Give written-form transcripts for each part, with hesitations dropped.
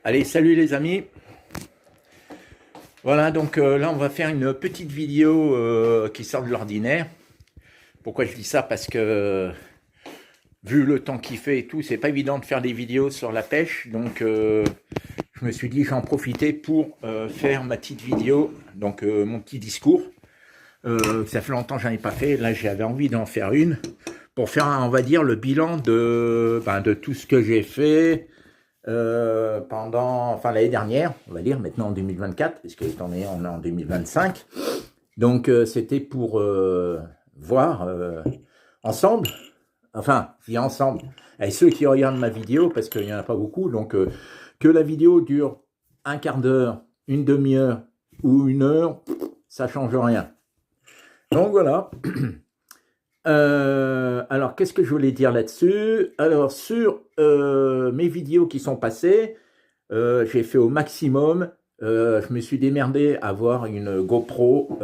Allez, salut les amis. Voilà, donc là, on va faire une petite vidéo qui sort de l'ordinaire. Pourquoi je dis ça? Parce que vu le temps qu'il fait et tout, c'est pas évident de faire des vidéos sur la pêche. Donc, je me suis dit, j'en profiter pour faire ma petite vidéo, donc mon petit discours. Ça fait longtemps que j'en ai pas fait. Là, j'avais envie d'en faire une pour faire, on va dire, le bilan de tout ce que j'ai fait enfin l'année dernière, on va dire, maintenant en 2024, puisque étant donné on est en 2025. Donc c'était pour voir ensemble, enfin, je dis ensemble, avec ceux qui regardent ma vidéo, parce qu'il n'y en a pas beaucoup, donc que la vidéo dure un quart d'heure, une demi-heure ou une heure, ça change rien. Donc voilà. Alors, qu'est-ce que je voulais dire là-dessus? Alors, sur mes vidéos qui sont passées, j'ai fait au maximum. Je me suis démerdé à avoir une GoPro,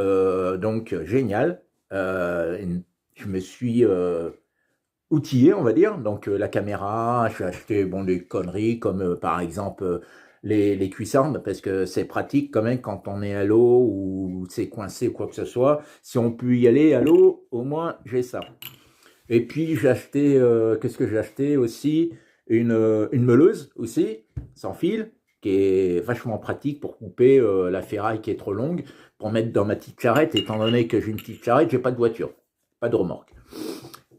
donc géniale. Je me suis outillé, on va dire. Donc la caméra, j'ai acheté bon, des conneries comme par exemple les cuissardes, parce que c'est pratique quand même quand on est à l'eau ou c'est coincé ou quoi que ce soit. Si on peut y aller à l'eau, au moins j'ai ça. Et puis j'ai acheté, qu'est-ce que j'ai acheté aussi? Une meuleuse aussi, sans fil, qui est vachement pratique pour couper la ferraille qui est trop longue, pour mettre dans ma petite charrette, étant donné que j'ai une petite charrette, j'ai pas de voiture, pas de remorque.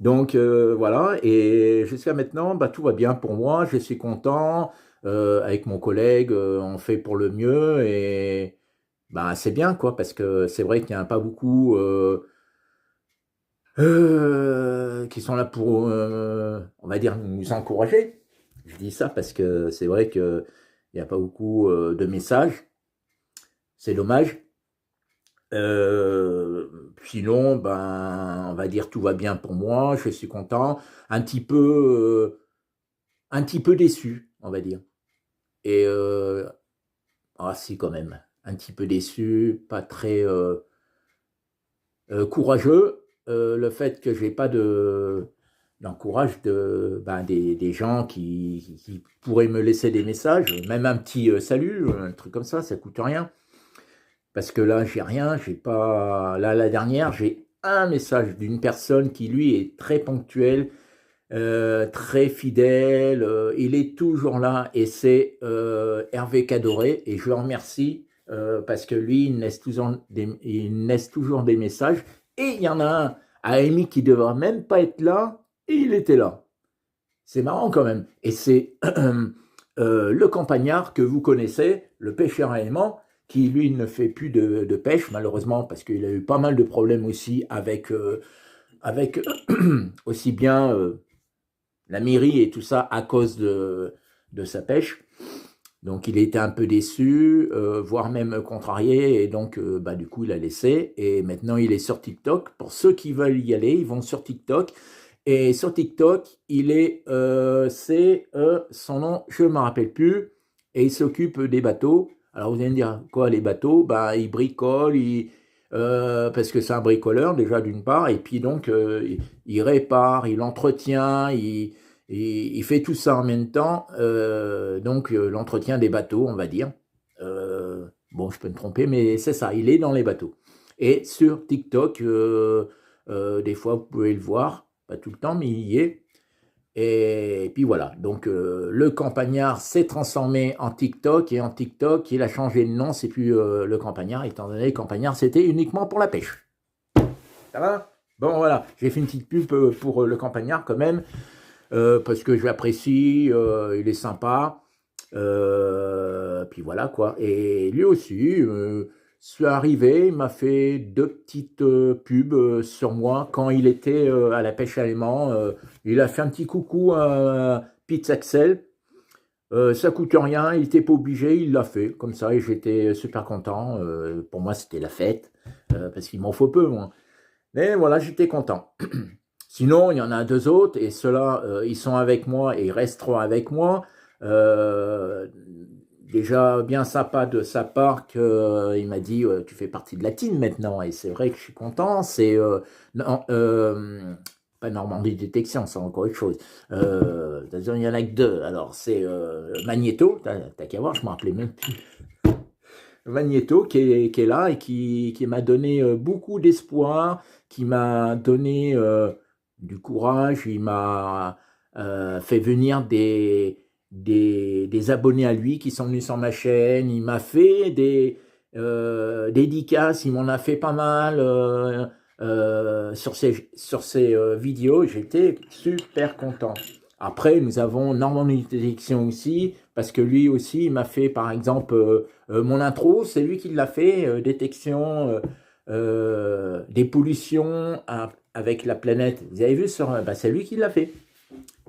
Donc voilà, et jusqu'à maintenant, bah, tout va bien pour moi, je suis content. Avec mon collègue, on fait pour le mieux et bah, c'est bien quoi, parce que c'est vrai qu'il n'y en a pas beaucoup. Qui sont là pour, on va dire, nous encourager. Je dis ça parce que c'est vrai qu'il n'y a pas beaucoup de messages. C'est dommage. Sinon, ben, on va dire tout va bien pour moi. Je suis content. Un petit peu déçu, on va dire. Et ah si quand même, un petit peu déçu, pas très courageux. Le fait que j'ai pas d'encourage ben, des gens qui pourraient me laisser des messages, même un petit salut, un truc comme ça coûte rien. Parce que là, j'ai rien, j'ai pas. Là, la dernière, j'ai un message d'une personne qui, lui, est très ponctuel, très fidèle, il est toujours là, et c'est Hervé Cadoré, et je le remercie parce que lui, il laisse toujours des messages, et il y en a un à Amy qui ne devrait même pas être là, et il était là. C'est marrant quand même. Et c'est le campagnard que vous connaissez, le pêcheur à aimant, qui lui ne fait plus de pêche, malheureusement, parce qu'il a eu pas mal de problèmes aussi avec aussi bien la mairie et tout ça à cause de sa pêche. Donc il était un peu déçu, voire même contrarié, et donc bah, du coup il a laissé. Et maintenant il est sur TikTok. Pour ceux qui veulent y aller, ils vont sur TikTok. Et sur TikTok, son nom, je ne me rappelle plus, et il s'occupe des bateaux. Alors vous allez me dire quoi les bateaux? Bah il bricole, parce que c'est un bricoleur déjà d'une part, et puis donc il répare, il entretient, il fait tout ça en même temps, donc l'entretien des bateaux, on va dire. Bon, je peux me tromper, mais c'est ça, il est dans les bateaux. Et sur TikTok, des fois, vous pouvez le voir, pas tout le temps, mais il y est. Et puis voilà, donc le campagnard s'est transformé en TikTok, et en TikTok, il a changé de nom, c'est plus le campagnard, étant donné que le campagnard, c'était uniquement pour la pêche. Ça va? Bon, voilà, j'ai fait une petite pub pour le campagnard quand même, parce que je l'apprécie, il est sympa. Puis voilà quoi. Et lui aussi, suis arrivé, il m'a fait deux petites pubs sur moi quand il était à la pêche à l'aimant. Il a fait un petit coucou à Pete Axel. Ça coûte rien, il n'était pas obligé, il l'a fait comme ça et j'étais super content. Pour moi, c'était la fête parce qu'il m'en faut peu, moi. Mais voilà, j'étais content. Sinon, il y en a deux autres, et ceux-là, ils sont avec moi et ils resteront avec moi. Euh, Déjà bien sympa de sa part qu'il m'a dit tu fais partie de la team maintenant, et c'est vrai que je suis content. C'est non, pas Normandie Détection, c'est encore autre chose. Il y en a que deux. Alors, c'est Magnéto, t'as qu'à voir, je me rappelais même plus. Magnéto qui est là et qui m'a donné beaucoup d'espoir, qui m'a donné du courage, il m'a fait venir des abonnés à lui qui sont venus sur ma chaîne, il m'a fait des dédicaces, il m'en a fait pas mal sur ses vidéos, j'étais super content. Après, nous avons Normandie Détection aussi, parce que lui aussi, il m'a fait, par exemple, mon intro, c'est lui qui l'a fait, détection des pollutions avec la planète. Vous avez vu, bah, c'est lui qui l'a fait.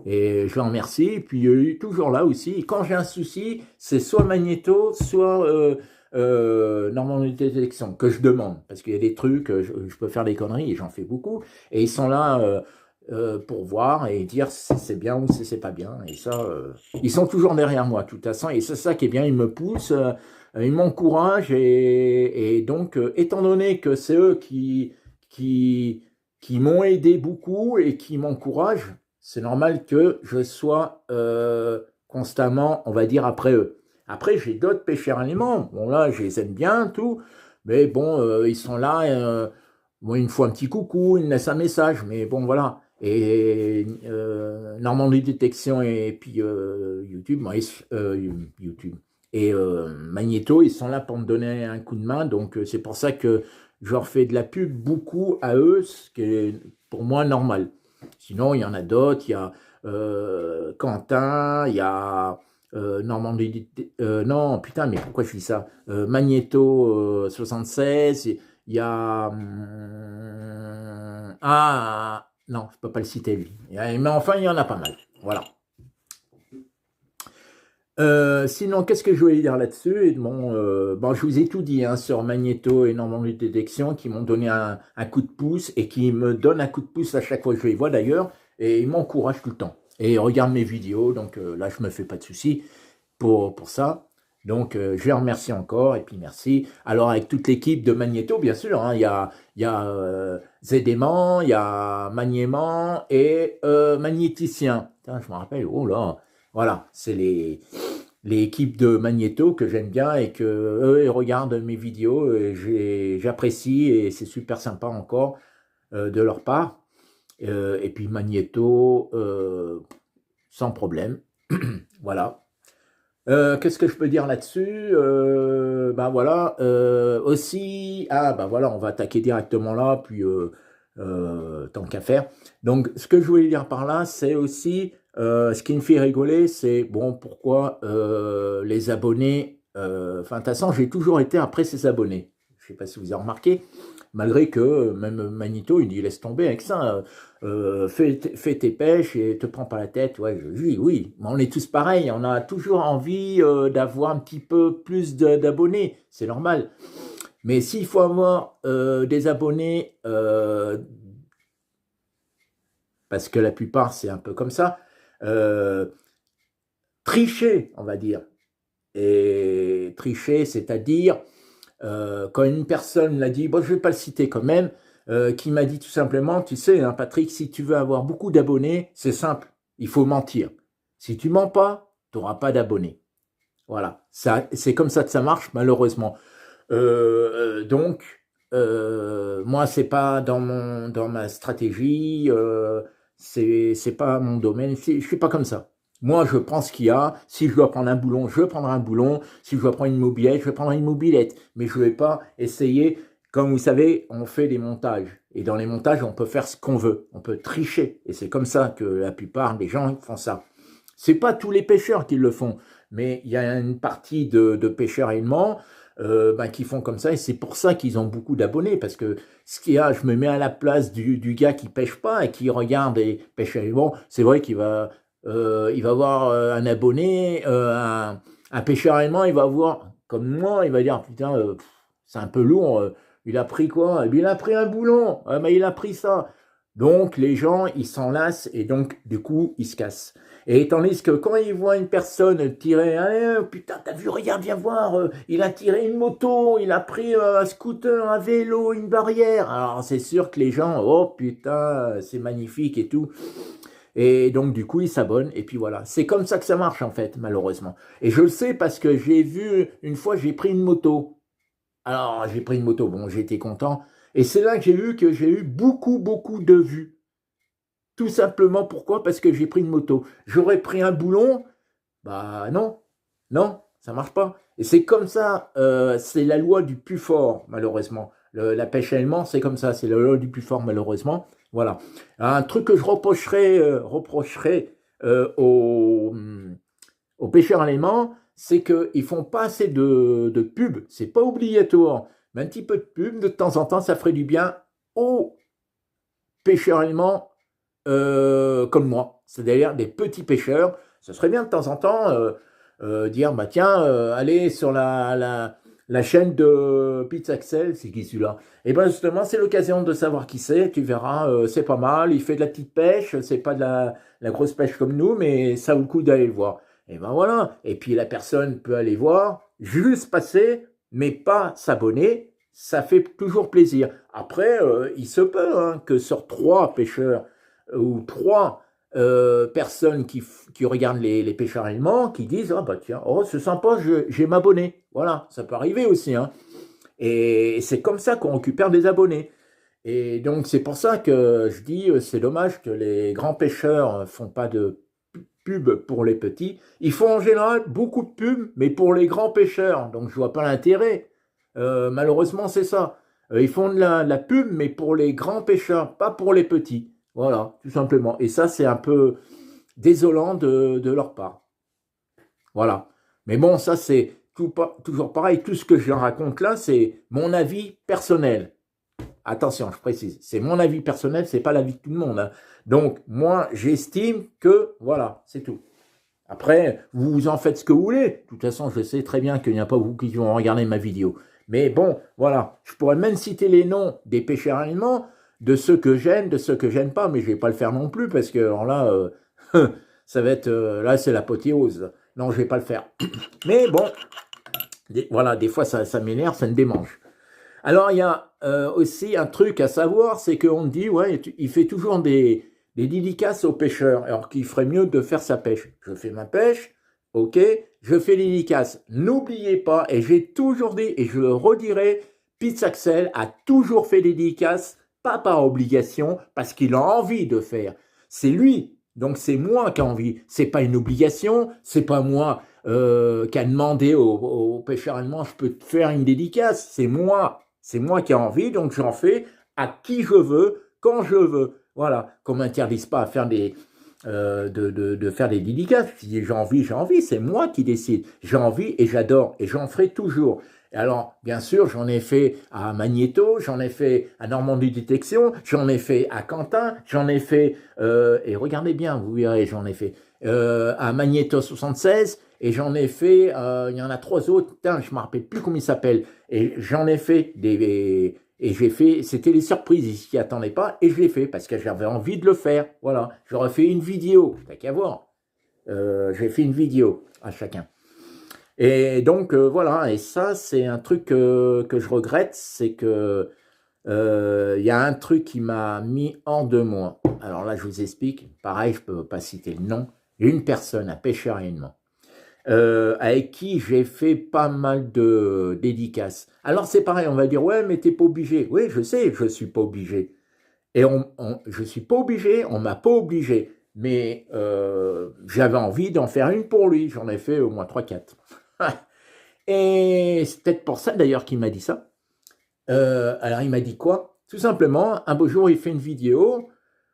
Et je le remercie. Et puis, il est toujours là aussi. Et quand j'ai un souci, c'est soit Magnéto, soit Normandie Détection que je demande. Parce qu'il y a des trucs, je peux faire des conneries, et j'en fais beaucoup. Et ils sont là pour voir et dire si c'est bien ou si c'est pas bien. Et ça, ils sont toujours derrière moi, de toute façon. Et c'est ça qui est bien, ils me poussent, ils m'encouragent. Et donc, étant donné que c'est eux qui m'ont aidé beaucoup et qui m'encouragent, c'est normal que je sois constamment, on va dire, après eux. Après, j'ai d'autres pêcheurs aliments. Bon, là, je les aime bien, tout. Mais bon, ils sont là. Bon, il me faut un petit coucou, ils me laissent un message. Mais bon, voilà. Et Normandie Détection et puis YouTube, moi, YouTube. Et Magnéto, ils sont là pour me donner un coup de main. Donc, c'est pour ça que je leur fais de la pub beaucoup à eux, ce qui est pour moi normal. Sinon, il y en a d'autres. Il y a Quentin, il y a Normandie. Non, putain, mais pourquoi je dis ça? Magnéto 76. Il y a. Ah, non, je peux pas le citer lui. Mais enfin, il y en a pas mal. Voilà. Sinon, qu'est-ce que je voulais dire là-dessus? Bon, je vous ai tout dit hein, sur Magnéto et Normandie Détection qui m'ont donné un coup de pouce et qui me donnent un coup de pouce à chaque fois que je les vois d'ailleurs et ils m'encouragent tout le temps. Et ils regardent mes vidéos, donc là, je me fais pas de soucis pour ça. Donc, je les remercie encore et puis merci. Alors, avec toute l'équipe de Magnéto, bien sûr, hein, il y a Zédéman, il y a Magnéman et Magnéticien. Putain, je me rappelle, oh là, voilà, c'est l'équipe de Magnéto que j'aime bien et que eux ils regardent mes vidéos et j'apprécie et c'est super sympa encore de leur part. Et puis Magnéto, sans problème. Voilà. Qu'est-ce que je peux dire là-dessus? Ben voilà. Aussi, ben voilà, on va attaquer directement là, puis tant qu'à faire. Donc, ce que je voulais dire par là, c'est aussi, ce qui me fait rigoler, c'est, bon, pourquoi les abonnés, enfin, de toute façon, j'ai toujours été après ces abonnés. Je ne sais pas si vous avez remarqué, malgré que même Magnéto, il dit, laisse tomber avec ça, fais tes pêches et te prends pas la tête. Ouais, je dis oui, mais on est tous pareils, on a toujours envie d'avoir un petit peu plus d'abonnés, c'est normal. Mais s'il faut avoir des abonnés, parce que la plupart c'est un peu comme ça, tricher, on va dire. Et tricher, c'est-à-dire, quand une personne l'a dit, bon, je ne vais pas le citer quand même, qui m'a dit tout simplement, tu sais, hein, Patrick, si tu veux avoir beaucoup d'abonnés, c'est simple, il faut mentir. Si tu mens pas, tu n'auras pas d'abonnés. Voilà, c'est comme ça que ça marche, malheureusement. Donc, moi, c'est pas dans ma stratégie, c'est pas mon domaine, je suis pas comme ça. Moi, je prends ce qu'il y a. Si je dois prendre un boulon, je prendrai un boulon. Si je dois prendre une mobilette, je prendrai une mobilette. Mais je ne vais pas essayer. Comme vous savez, on fait des montages. Et dans les montages, on peut faire ce qu'on veut. On peut tricher. Et c'est comme ça que la plupart des gens font ça. C'est pas tous les pêcheurs qui le font. Mais il y a une partie de pêcheurs aliments qui font comme ça. Et c'est pour ça qu'ils ont beaucoup d'abonnés. Parce que ce qu'il y a, je me mets à la place du gars qui pêche pas et qui regarde et pêche aliments. C'est vrai qu'il va avoir un abonné, un pêcheur allemand, il va voir, comme moi, il va dire, putain, c'est un peu lourd, il a pris quoi? Il a pris un boulon, mais il a pris ça. Donc, les gens, ils s'en lassent et donc, du coup, ils se cassent. Et tandis que quand ils voient une personne tirer, ah, putain, t'as vu, regarde, viens voir, il a tiré une moto, il a pris un scooter, un vélo, une barrière. Alors, c'est sûr que les gens, oh putain, c'est magnifique et tout. Et donc, du coup, ils s'abonnent. Et puis voilà. C'est comme ça que ça marche, en fait, malheureusement. Et je le sais parce que j'ai vu, une fois, j'ai pris une moto. Alors, j'ai pris une moto. Bon, j'ai été content. Et c'est là que j'ai eu beaucoup, beaucoup de vues. Tout simplement, pourquoi? Parce que j'ai pris une moto. J'aurais pris un boulon, bah non, non, ça marche pas. Et c'est comme ça, c'est la loi du plus fort, malheureusement. La pêche alimentaire, c'est comme ça, c'est la loi du plus fort, malheureusement. Voilà. Un truc que je reprocherais aux pêcheurs alimentaires, c'est qu'ils font pas assez de pub. C'est pas obligatoire. Mais un petit peu de pub, de temps en temps, ça ferait du bien aux pêcheurs alimentaires comme moi, c'est-à-dire des petits pêcheurs. Ce serait bien de temps en temps dire, bah tiens, allez sur la chaîne de Pete Axel, c'est qui celui-là? Et bien justement, c'est l'occasion de savoir qui c'est, tu verras, c'est pas mal, il fait de la petite pêche, c'est pas de la grosse pêche comme nous, mais ça vaut le coup d'aller le voir. Et ben voilà, et puis la personne peut aller voir, juste passer, mais pas s'abonner, ça fait toujours plaisir. Après, il se peut hein, que sur 3 pêcheurs ou 3 personnes qui regardent les pêcheurs allemands, qui disent ah bah tiens, oh c'est sympa, j'ai m'abonner. Voilà, ça peut arriver aussi. Hein. Et c'est comme ça qu'on récupère des abonnés. Et donc c'est pour ça que je dis c'est dommage que les grands pêcheurs font pas de pub pour les petits. Ils font en général beaucoup de pubs, mais pour les grands pêcheurs. Donc je vois pas l'intérêt. Malheureusement c'est ça. Ils font de la pub, mais pour les grands pêcheurs, pas pour les petits. Voilà, tout simplement. Et ça, c'est un peu désolant de leur part. Voilà. Mais bon, ça, c'est toujours pareil. Tout ce que je raconte là, c'est mon avis personnel. Attention, je précise, c'est mon avis personnel, c'est pas l'avis de tout le monde. Hein. Donc, moi, j'estime que, voilà, c'est tout. Après, vous en faites ce que vous voulez. De toute façon, je sais très bien qu'il n'y a pas vous qui vont regarder ma vidéo. Mais bon, voilà, je pourrais même citer les noms des pêcheurs allemands, de ceux que j'aime, de ceux que j'aime pas, mais je vais pas le faire non plus, parce que alors là, ça va être, là, c'est l'apothéose. Non, je vais pas le faire. Mais bon, voilà, des fois, ça m'énerve, ça me démange. Alors, il y a aussi un truc à savoir, c'est qu'on me dit, ouais, il fait toujours des dédicaces aux pêcheurs, alors qu'il ferait mieux de faire sa pêche. Je fais ma pêche, ok, je fais les dédicaces. N'oubliez pas, et j'ai toujours dit, et je le redirai, Pete Axel a toujours fait des dédicaces, pas par obligation, parce qu'il a envie de faire. C'est lui, donc c'est moi qui ai envie. C'est pas une obligation, c'est pas moi qui a demandé aux pêcheurs allemands, je peux te faire une dédicace, c'est moi. C'est moi qui ai envie, donc j'en fais à qui je veux, quand je veux. Voilà, qu'on ne m'interdise pas à faire de faire des dédicaces. Si j'ai envie, c'est moi qui décide. J'ai envie et j'adore, et j'en ferai toujours. Et alors, bien sûr, j'en ai fait à Magnéto, j'en ai fait à Normandie Détection, j'en ai fait à Quentin, j'en ai fait, et regardez bien, vous verrez, j'en ai fait à Magnéto 76, et j'en ai fait, il y en a 3 autres, putain, je ne me rappelle plus comment ils s'appellent, et j'en ai fait et j'ai fait, c'était les surprises, ils s'y attendaient pas, et je l'ai fait, parce que j'avais envie de le faire, voilà, j'aurais fait une vidéo, t'as qu'à voir, j'ai fait une vidéo à chacun. Et donc, voilà, et ça, c'est un truc que je regrette, c'est que il y a un truc qui m'a mis hors de moi. Alors là, je vous explique, pareil, je ne peux pas citer le nom, une personne, un pêcheur allemand, avec qui j'ai fait pas mal de dédicaces. Alors c'est pareil, on va dire, ouais, mais t'es pas obligé. Oui, je sais, je suis pas obligé. Et je suis pas obligé, on m'a pas obligé. Mais j'avais envie d'en faire une pour lui. J'en ai fait au moins 3-4. Et c'est peut-être pour ça d'ailleurs qu'il m'a dit ça. Alors il m'a dit quoi? Tout simplement, un beau jour il fait une vidéo,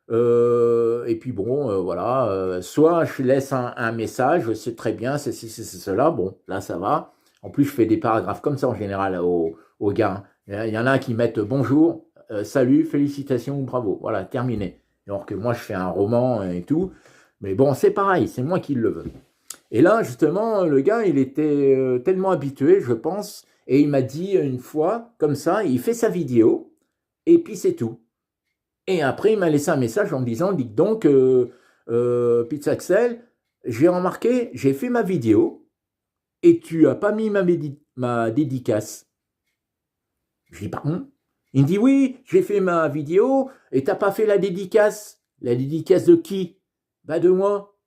et puis bon, voilà, soit je laisse un message, je sais très bien, c'est cela, bon, là ça va. En plus, je fais des paragraphes comme ça en général aux gars. Il y en a qui mettent bonjour, salut, félicitations, bravo, voilà, terminé. Alors que moi, je fais un roman et tout. Mais bon, c'est pareil, c'est moi qui le veux. Et là, justement, le gars, il était tellement habitué, je pense, et il m'a dit une fois, comme ça, il fait sa vidéo, et puis c'est tout. Et après, il m'a laissé un message en me disant, dites donc, Pizza Axel, j'ai remarqué, j'ai fait ma vidéo et tu as pas mis ma dédicace. Je dis, pardon? Il me dit, oui, j'ai fait ma vidéo et t'as pas fait la dédicace. La dédicace de qui? Bah de moi.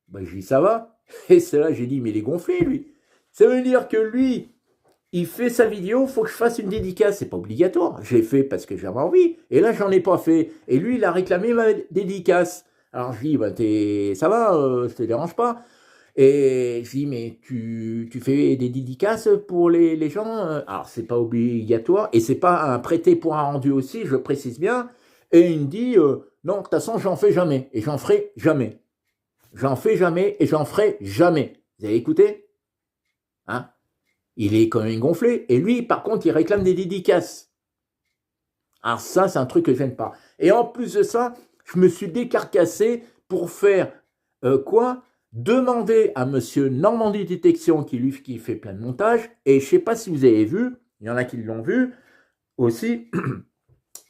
Bah je dis, ça va. Et c'est là, j'ai dit, mais il est gonflé, lui. Ça veut dire que lui, il fait sa vidéo, faut que je fasse une dédicace. C'est pas obligatoire. Je l'ai fait parce que j'avais envie. Et là, j'en ai pas fait. Et lui, il a réclamé ma dédicace. Alors je dis, bah, ça va, ça te dérange pas. Et je dis, mais tu fais des dédicaces pour les gens? Alors, c'est pas obligatoire. Et c'est pas un prêté pour un rendu aussi, je précise bien. Et il me dit, non, de toute façon, j'en fais jamais. Et j'en ferai jamais. J'en fais jamais et j'en ferai jamais. Vous avez écouté? Hein? Il est quand même gonflé. Et lui, par contre, il réclame des dédicaces. Alors ça, c'est un truc que je n'aime pas. Et en plus de ça, je me suis décarcassé pour faire quoi? Demander à monsieur Normandie Détection, qui fait plein de montages, et je ne sais pas si vous avez vu, il y en a qui l'ont vu aussi,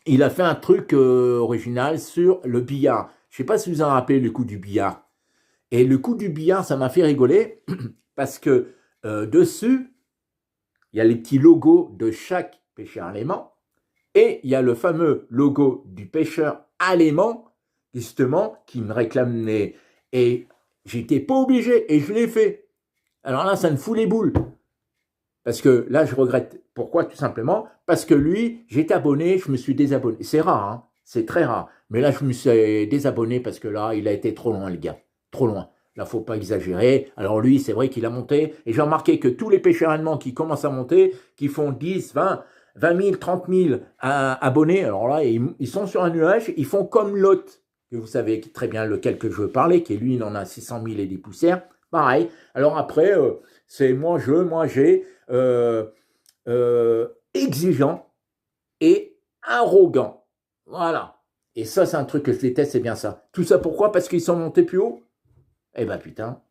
il a fait un truc original sur le billard. Je ne sais pas si vous en rappelez le coup du billard. Et le coup du billard, ça m'a fait rigoler, parce que dessus, il y a les petits logos de chaque pêcheur alémant, et il y a le fameux logo du pêcheur alémant, justement, qui me réclamait. Et j'étais pas obligé, et je l'ai fait. Alors là, ça me fout les boules. Parce que là, je regrette. Pourquoi? Tout simplement parce que lui, j'étais abonné, je me suis désabonné. C'est rare, hein, c'est très rare. Mais là, je me suis désabonné parce que là, il a été trop loin, le gars. Trop loin. Là, faut pas exagérer. Alors lui, c'est vrai qu'il a monté. Et j'ai remarqué que tous les pêcheurs allemands qui commencent à monter, qui font 10, 20 000, 30 000 abonnés, alors là, ils sont sur un nuage, ils font comme l'autre, que vous savez très bien lequel que je veux parler, qui lui, il en a 600 000 et des poussières. Pareil. Alors après, c'est moi, j'ai, exigeant et arrogant. Voilà. Et ça, c'est un truc que je déteste, c'est bien ça. Tout ça pourquoi? Parce qu'ils sont montés plus haut? Eh ben putain.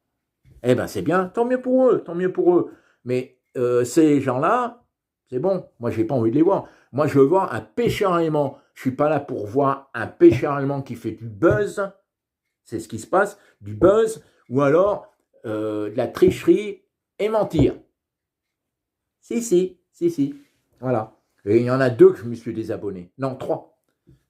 Eh ben c'est bien, tant mieux pour eux, tant mieux pour eux. Mais ces gens-là, c'est bon, moi j'ai pas envie de les voir. Moi je veux voir un pêcheur allemand. Je suis pas là pour voir un pêcheur allemand qui fait du buzz, c'est ce qui se passe, du buzz, ou alors de la tricherie et mentir. Si. Voilà. Et il y en a deux que je me suis désabonné. Non, trois.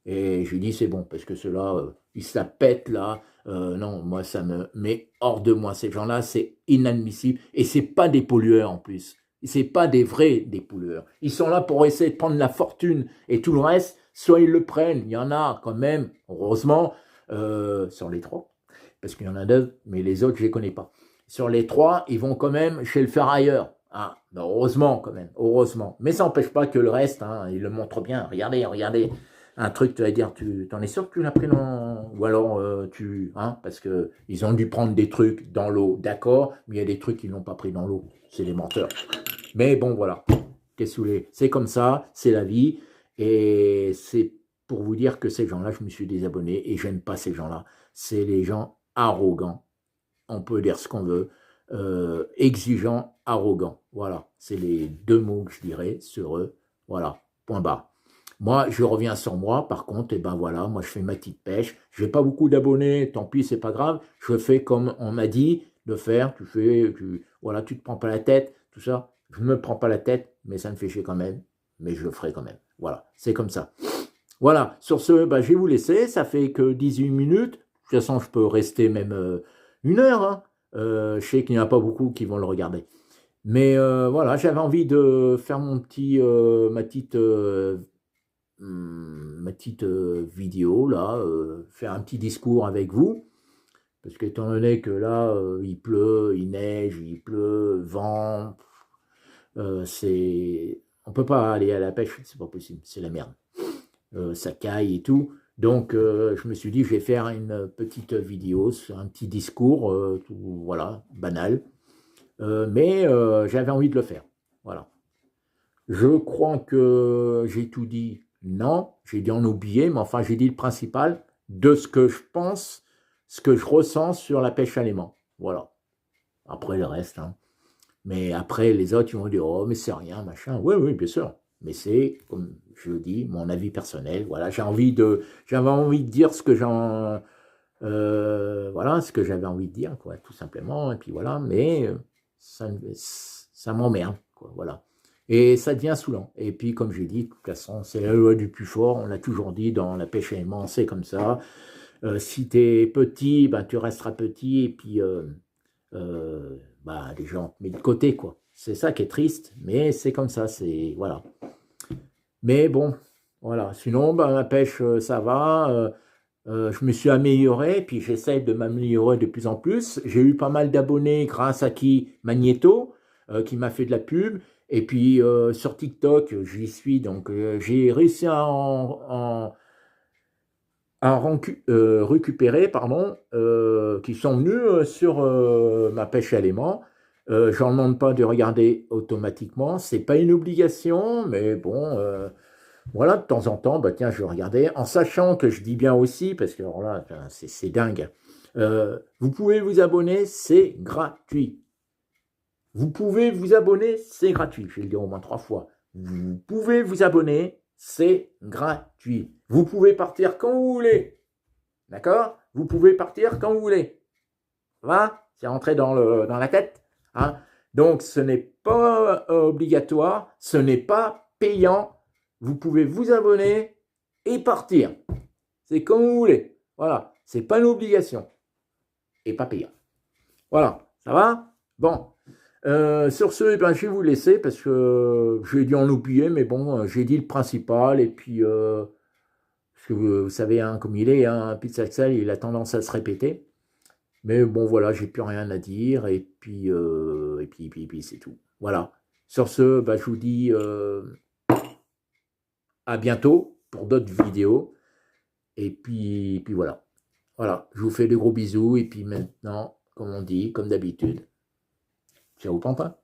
Et je lui dis c'est bon, parce que ceux-là, ils se la pètent là. Non, moi ça me met hors de moi. Ces gens-là, c'est inadmissible. Et c'est pas des pollueurs en plus. C'est pas des vrais des pollueurs. Ils sont là pour essayer de prendre la fortune et tout le reste, soit ils le prennent. Il y en a quand même, heureusement, sur les trois. Parce qu'il y en a deux, mais les autres, je les connais pas. Sur les trois, ils vont quand même chez le ferrailleur. Ah, ben heureusement quand même, heureusement. Mais ça n'empêche pas que le reste, hein, il le montre bien. Regardez. Un truc, tu vas dire, t'en es sûr que tu l'as pris dans... Ou alors, parce que ils ont dû prendre des trucs dans l'eau, d'accord, mais il y a des trucs qu'ils n'ont pas pris dans l'eau. C'est des menteurs. Mais bon, voilà. Qu'est-ce que vous voulez? C'est comme ça, c'est la vie. Et c'est pour vous dire que ces gens-là, je me suis désabonné et j'aime pas ces gens-là. C'est les gens arrogants. On peut dire ce qu'on veut. Exigeants, arrogants. Voilà. C'est les deux mots que je dirais sur eux. Voilà. Point barre. Moi, je reviens sur moi, par contre, et ben voilà, moi je fais ma petite pêche. Je n'ai pas beaucoup d'abonnés, tant pis, c'est pas grave. Je fais comme on m'a dit de faire. Voilà, tu te prends pas la tête, tout ça. Je ne me prends pas la tête, mais ça me fait chier quand même. Mais je le ferai quand même. Voilà, c'est comme ça. Voilà, sur ce, ben, je vais vous laisser. Ça fait que 18 minutes. De toute façon, je peux rester même 1 heure. Hein. Je sais qu'il n'y en a pas beaucoup qui vont le regarder. Mais voilà, j'avais envie de faire ma petite vidéo là, faire un petit discours avec vous, parce qu'étant donné que là, il pleut, il neige, il pleut, vent, on peut pas aller à la pêche, c'est pas possible, c'est la merde. Ça caille et tout. Donc, je me suis dit, je vais faire une petite vidéo, un petit discours, voilà, banal. Mais j'avais envie de le faire. Voilà. Je crois que j'ai tout dit. Non, j'ai dit en oublié, mais enfin, j'ai dit le principal de ce que je pense, ce que je ressens sur la pêche à l'aimant. Voilà. Après, le reste. Hein. Mais après, les autres, ils vont dire, oh, mais c'est rien, machin. Oui, bien sûr. Mais c'est, comme je le dis, mon avis personnel. Voilà, j'avais envie de dire ce que voilà, ce que j'avais envie de dire, quoi, tout simplement. Et puis voilà, mais ça m'emmerde, quoi, voilà. Et ça devient saoulant. Et puis, comme j'ai dit, de toute façon, c'est la loi du plus fort. On l'a toujours dit dans la pêche à l'aimant, c'est comme ça. Si tu es petit, ben, tu resteras petit. Et puis, bah, les gens te mettent de côté, quoi. C'est ça qui est triste, mais c'est comme ça, c'est voilà. Mais bon, voilà. Sinon, bah, ma pêche, ça va. Je me suis amélioré, puis j'essaie de m'améliorer de plus en plus. J'ai eu pas mal d'abonnés grâce à Magneto, qui m'a fait de la pub. Et puis sur TikTok, j'y suis, donc j'ai réussi à récupérer, pardon, qui sont venus sur ma pêche à l'aimant. J'en demande pas de regarder automatiquement, c'est pas une obligation, mais bon, voilà, de temps en temps, bah tiens, je vais regarder, en sachant que je dis bien aussi, parce que alors là, c'est dingue. Vous pouvez vous abonner, c'est gratuit. Vous pouvez vous abonner, c'est gratuit. Je vais le dire au moins 3 fois. Vous pouvez vous abonner, c'est gratuit. Vous pouvez partir quand vous voulez. D'accord? Vous pouvez partir quand vous voulez. Va? C'est rentré dans la tête. Hein? Donc, ce n'est pas obligatoire, ce n'est pas payant. Vous pouvez vous abonner et partir. C'est comme vous voulez. Voilà. C'est pas une obligation. Et pas payant. Voilà. Ça va? Bon. Sur ce, eh ben, je vais vous laisser parce que j'ai dû en oublier, mais bon, j'ai dit le principal. Et puis, parce que vous savez, hein, comme il est, hein, Pete Saxel, il a tendance à se répéter. Mais bon, voilà, j'ai plus rien à dire. Et puis, c'est tout. Voilà. Sur ce, bah, je vous dis à bientôt pour d'autres vidéos. Et puis voilà. Voilà, je vous fais de gros bisous. Et puis maintenant, comme on dit, comme d'habitude, ciao Pantin.